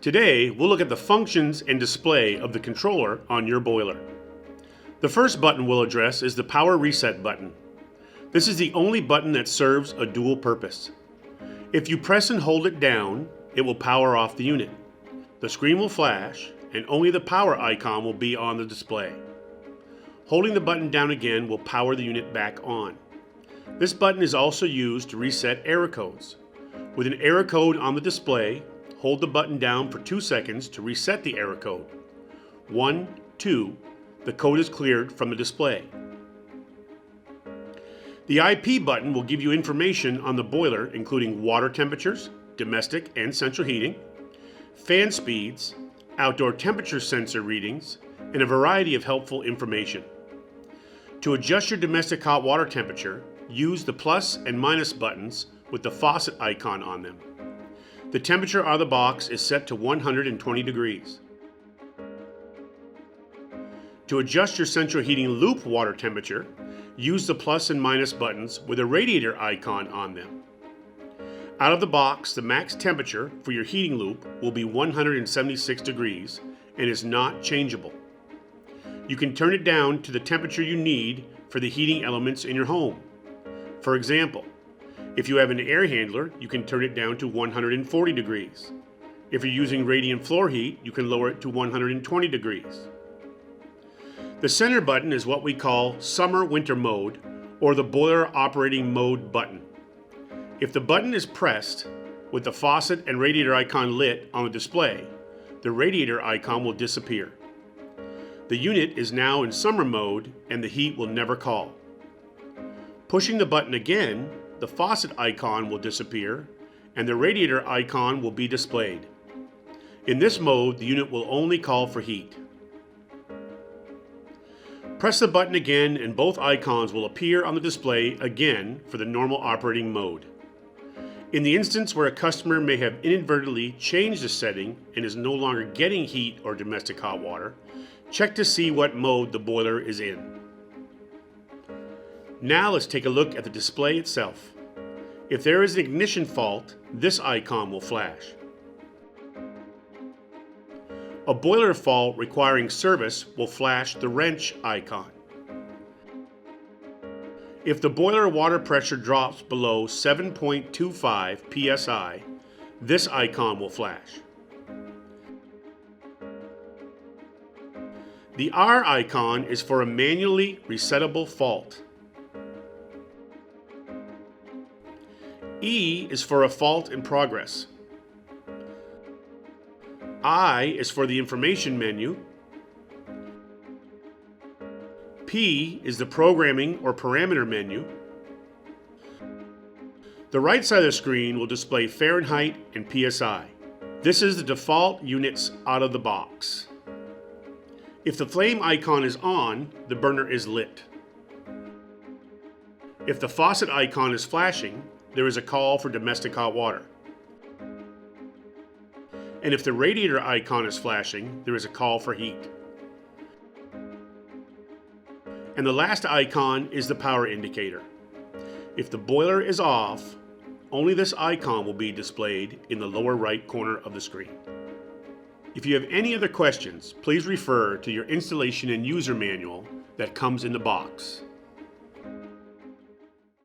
Today, we'll look at the functions and display of the controller on your boiler. The first button we'll address is the power reset button. This is the only button that serves a dual purpose. If you press and hold it down, it will power off the unit. The screen will flash, and only the power icon will be on the display. Holding the button down again will power the unit back on. This button is also used to reset error codes. With an error code on the display, hold the button down for 2 seconds to reset the error code. 1, 2, the code is cleared from the display. The IP button will give you information on the boiler, including water temperatures, domestic and central heating, fan speeds, outdoor temperature sensor readings, and a variety of helpful information. To adjust your domestic hot water temperature, use the plus and minus buttons with the faucet icon on them. The temperature out of the box is set to 120 degrees. To adjust your central heating loop water temperature, use the plus and minus buttons with a radiator icon on them. Out of the box, the max temperature for your heating loop will be 176 degrees and is not changeable. You can turn it down to the temperature you need for the heating elements in your home. For example, if you have an air handler, you can turn it down to 140 degrees. If you're using radiant floor heat, you can lower it to 120 degrees. The center button is what we call summer-winter mode, or the boiler operating mode button. If the button is pressed with the faucet and radiator icon lit on the display, the radiator icon will disappear. The unit is now in summer mode and the heat will never call. Pushing the button again, the faucet icon will disappear and the radiator icon will be displayed. In this mode, the unit will only call for heat. Press the button again and both icons will appear on the display again for the normal operating mode. In the instance where a customer may have inadvertently changed a setting and is no longer getting heat or domestic hot water, check to see what mode the boiler is in. Now let's take a look at the display itself. If there is an ignition fault, this icon will flash. A boiler fault requiring service will flash the wrench icon. If the boiler water pressure drops below 7.25 psi, this icon will flash. The R icon is for a manually resettable fault. E is for a fault in progress. I is for the information menu. P is the programming or parameter menu. The right side of the screen will display Fahrenheit and PSI. This is the default units out of the box. If the flame icon is on, the burner is lit. If the faucet icon is flashing, there is a call for domestic hot water. And if the radiator icon is flashing, there is a call for heat. And the last icon is the power indicator. If the boiler is off, only this icon will be displayed in the lower right corner of the screen. If you have any other questions, please refer to your installation and user manual that comes in the box.